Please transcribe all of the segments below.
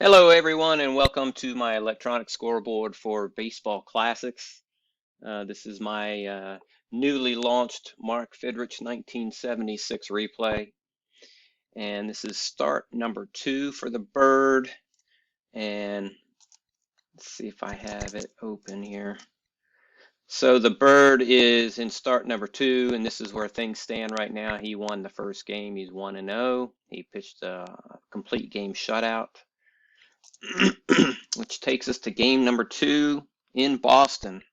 Hello, everyone, and welcome to my electronic scoreboard for Baseball Classics. This is my newly launched Mark Fidrych 1976 replay, and this is start number 2 for the bird. And let's see if I have it open here. So the bird is in start number 2, and this is where things stand right now. He won the first game. He's 1-0. He pitched a complete game shutout. Which takes us to game number 2 in Boston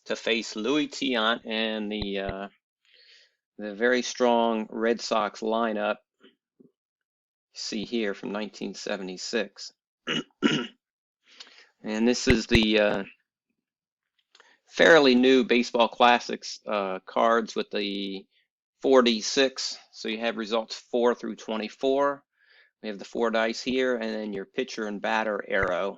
to face Louis Tiant and the very strong Red Sox lineup you see here from 1976. And this is the fairly new Baseball Classics cards with the 4D6. So you have results 4 through 24. We have the 4 dice here, and then your pitcher and batter arrow.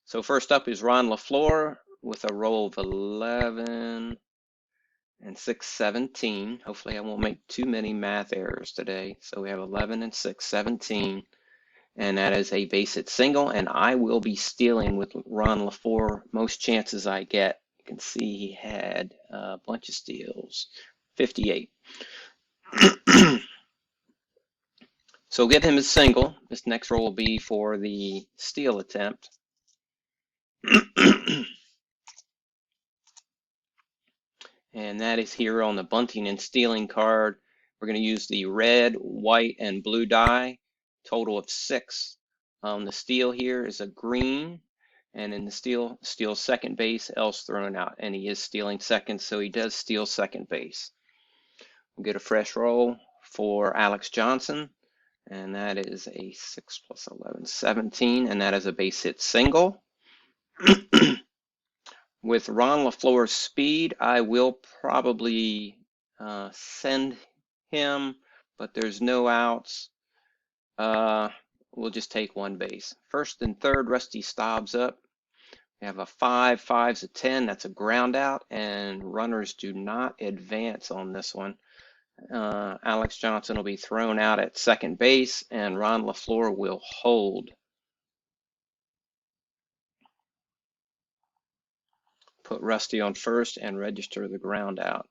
So first up is Ron LaFleur with a roll of 11 and 6, 17. Hopefully I won't make too many math errors today. So we have 11 and 6, 17. And that is a base hit single. And I will be stealing with Ron LaFleur most chances I get. You can see he had a bunch of steals. 58. So give him a single. This next roll will be for the steal attempt. And that is here on the bunting and stealing card. We're going to use the red, white, and blue die, total of 6. The steal here is a green, and in the steal second base, else thrown out. And he is stealing second, so he does steal second base. We'll get a fresh roll for Alex Johnson, and that is a 6 plus 11, 17, and that is a base hit single. With Ron LaFleur's speed, I will probably send him, but there's no outs. We'll just take one base. First and third, Rusty Staub's up. We have a 5, 5's a 10. That's a ground out, and runners do not advance on this one. Alex Johnson will be thrown out at second base, and Ron LaFleur will hold. Put Rusty on first and register the ground out.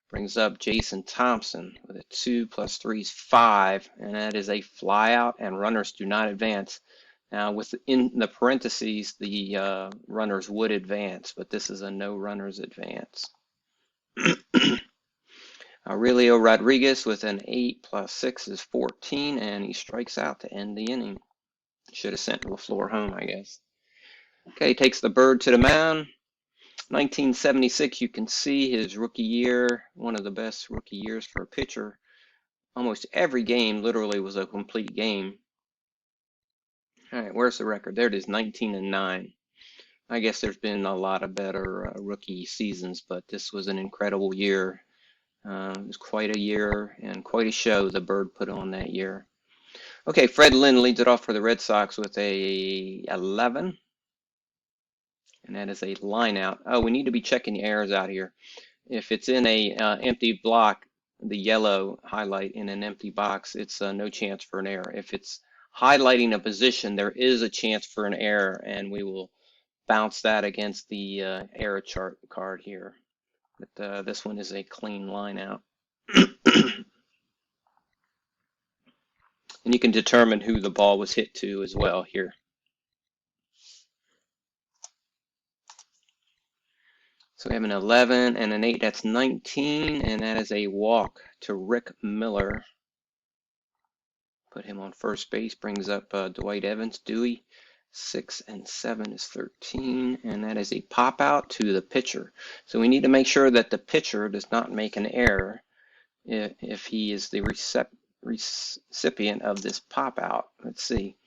Brings up Jason Thompson with a 2 plus 3 is 5, and that is a fly out, and runners do not advance. Now, within the parentheses, the runners would advance, but this is a no runners advance. Aurelio Rodriguez with an 8 plus 6 is 14, and he strikes out to end the inning. Should have sent LaFleur home, I guess. Okay, takes the bird to the mound. 1976, you can see his rookie year, one of the best rookie years for a pitcher. Almost every game literally was a complete game. All right, where's the record? There it is, 19-9. I guess there's been a lot of better rookie seasons, but this was an incredible year. It was quite a year and quite a show the bird put on that year. Okay, Fred Lynn leads it off for the Red Sox with a 11. And that is a line out. Oh, we need to be checking the errors out here. If it's in a empty block, the yellow highlight in an empty box, it's no chance for an error. If it's highlighting a position, there is a chance for an error, and we will bounce that against the error chart card here. But this one is a clean line out. And you can determine who the ball was hit to as well here. So we have an 11 and an 8, that's 19, and that is a walk to Rick Miller. Put him on first base, brings up Dwight Evans, Dewey. 6 and 7 is 13, and that is a pop out to the pitcher. So we need to make sure that the pitcher does not make an error if he is the recipient of this pop out. Let's see.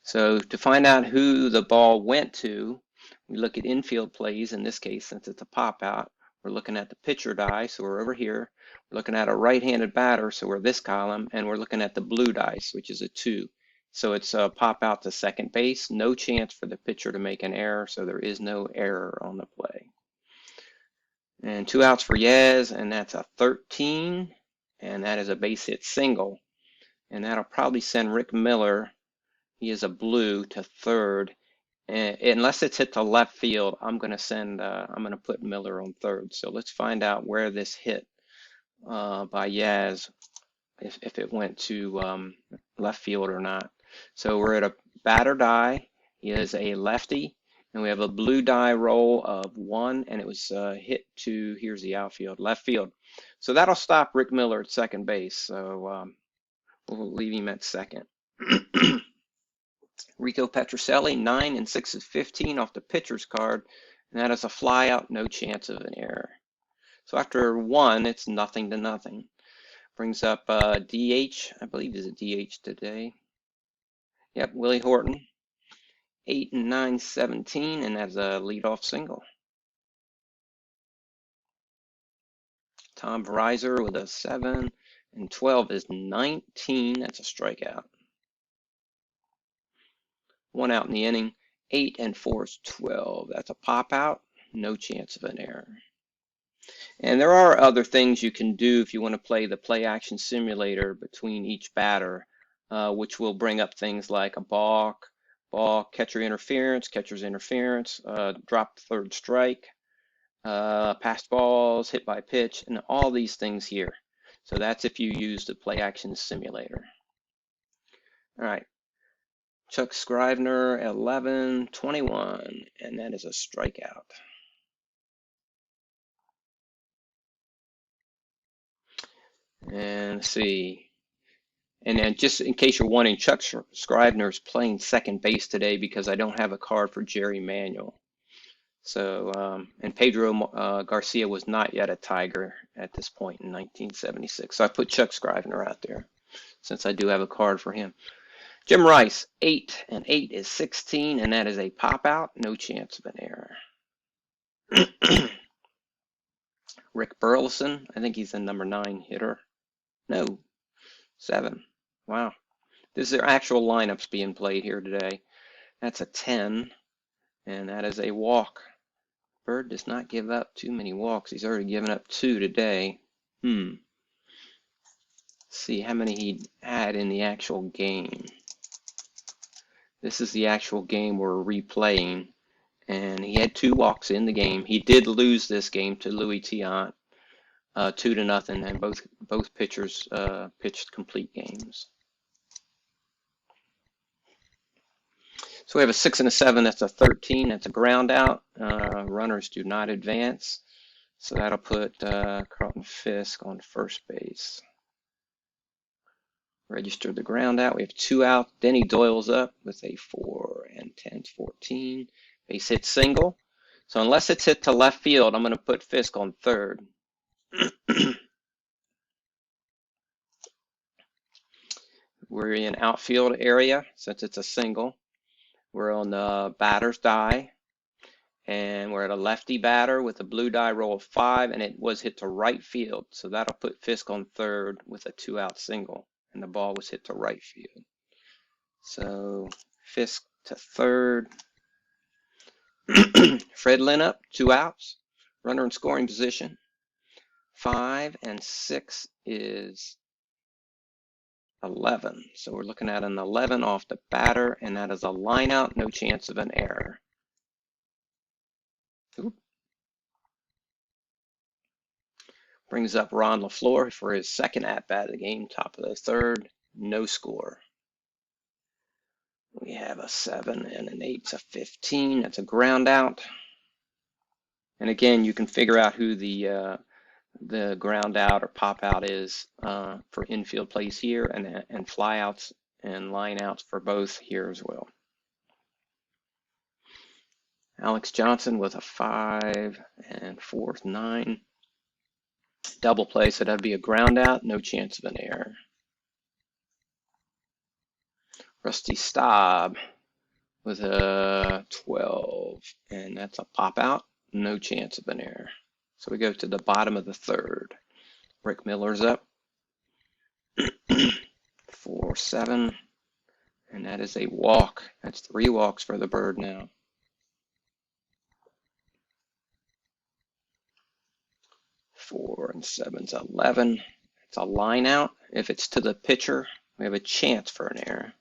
So to find out who the ball went to, we look at infield plays. In this case, since it's a pop out, we're looking at the pitcher die, so we're over here. We're looking at a right-handed batter, so we're this column, and we're looking at the blue dice, which is a 2. So it's a pop out to second base. No chance for the pitcher to make an error, so there is no error on the play. And 2 outs for Yaz, and that's a 13, and that is a base hit single. And that'll probably send Rick Miller He is a blue to third. And unless it's hit to left field, I'm going to put Miller on third. So let's find out where this hit by Yaz, if it went to left field or not. So we're at a batter die. He is a lefty, and we have a blue die roll of 1, and it was hit to, here's the outfield, left field. So that'll stop Rick Miller at second base. So we'll leave him at second. Rico Petrocelli, 9 and 6 is 15 off the pitcher's card, and that is a fly out, no chance of an error. So after 1, it's nothing to nothing. Brings up DH, I believe is a DH today. Yep, Willie Horton, 8 and 9, 17, and that's a leadoff single. Tom Verizor with a 7 and 12 is 19, that's a strikeout. 1 out in the inning. 8 and 4 is 12, that's a pop out, no chance of an error. And there are other things you can do if you want to play the play action simulator between each batter, which will bring up things like a balk, catcher's interference, drop third strike, passed balls, hit by pitch, and all these things here. So that's if you use the play action simulator. All right. Chuck Scrivener, 11, 21, and that is a strikeout. And let's see. And then just in case you're wondering, Chuck Scrivener is playing second base today because I don't have a card for Jerry Manuel. So, and Pedro Garcia was not yet a Tiger at this point in 1976. So I put Chuck Scrivener out there since I do have a card for him. Jim Rice, 8 and 8 is 16, and that is a pop out, no chance of an error. Rick Burleson, I think he's the number 9 hitter. No, 7. Wow. This is their actual lineups being played here today. That's a 10, and that is a walk. Bird does not give up too many walks. He's already given up 2 today. Let's see how many he had in the actual game. This is the actual game we're replaying, and he had 2 walks in the game. He did lose this game to Louis Tiant, 2-0, and both pitchers pitched complete games. So we have a 6 and a 7. That's a 13. That's a ground out. Runners do not advance, so that'll put Carlton Fisk on first base. Register the ground out. We have 2 out. Denny Doyle's up with a 4 and 10, 14. Base hit single. So unless it's hit to left field, I'm going to put Fisk on third. We're in outfield area since it's a single. We're on the batter's die. And we're at a lefty batter with a blue die roll of 5, and it was hit to right field. So that'll put Fisk on third with a 2-out single. And the ball was hit to right field. So Fisk to third. Fred Lynn up, 2 outs. Runner in scoring position. 5 and 6 is 11. So we're looking at an 11 off the batter, and that is a line out, no chance of an error. Oop. Brings up Ron LaFleur for his second at-bat of the game, top of the third, no score. We have a 7 and an 8, it's a 15, that's a ground out. And again, you can figure out who the ground out or pop out is for infield plays here, and fly outs and line outs for both here as well. Alex Johnson with a 5 and 4, 9. Double play, so that'd be a ground out, no chance of an error. Rusty Staub with a 12, and that's a pop out, no chance of an error. So we go to the bottom of the third. Rick Miller's up. 4-7, and that is a walk. That's 3 walks for the Bird now. Four and 7's 11. It's a line out. If it's to the pitcher, we have a chance for an error.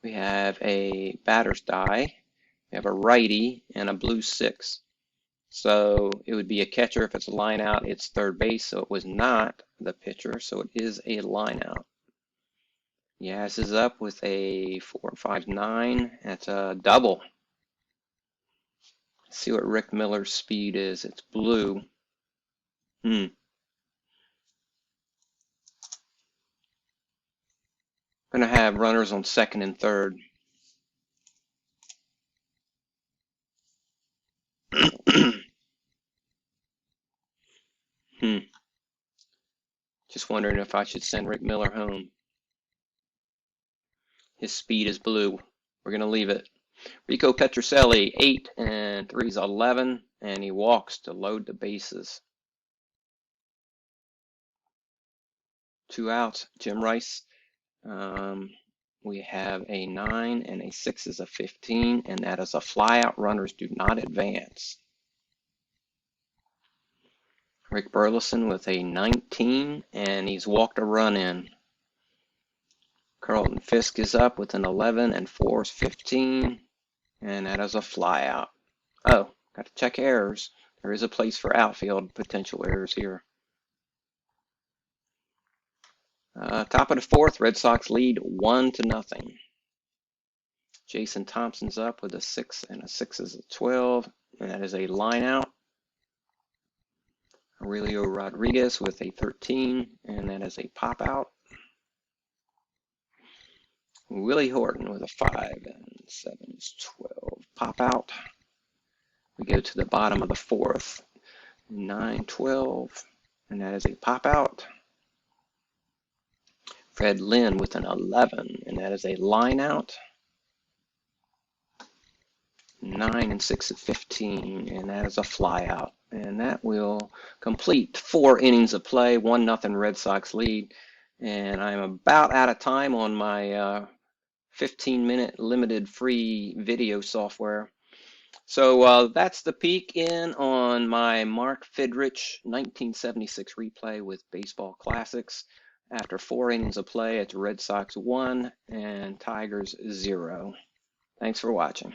We have a batter's die. We have a righty and a blue 6. So it would be a catcher if it's a line out. It's third base, so it was not the pitcher, so it is a line out. Yaz is up with a 4 and 5 9. That's a double. Let's see what Rick Miller's speed is. It's blue. Going to have runners on second and third. Just wondering if I should send Rick Miller home. His speed is blue. We're going to leave it. Rico Petrocelli, 8 and 3 is 11, and he walks to load the bases. 2 outs. Jim Rice. We have a 9 and a 6 is a 15, and that is a flyout. Runners do not advance. Rick Burleson with a 19, and he's walked a run in. Carlton Fisk is up with an 11, and 4 is 15, and that is a flyout. Oh, got to check errors. There is a place for outfield potential errors here. Top of the fourth, Red Sox lead 1-0. Jason Thompson's up with a 6, and a 6 is a 12, and that is a line out. Aurelio Rodriguez with a 13, and that is a pop out. Willie Horton with a 5, and 7 is 12, pop out. We go to the bottom of the fourth, 9-12, and that is a pop out. Fred Lynn with an 11, and that is a line out. 9 and 6 at 15, and that is a fly out. And that will complete 4 innings of play, 1-0 Red Sox lead. And I'm about out of time on my 15-minute limited free video software. So that's the peek in on my Mark Fidrych 1976 replay with Baseball Classics. After 4 innings of play, it's Red Sox 1 and Tigers 0. Thanks for watching.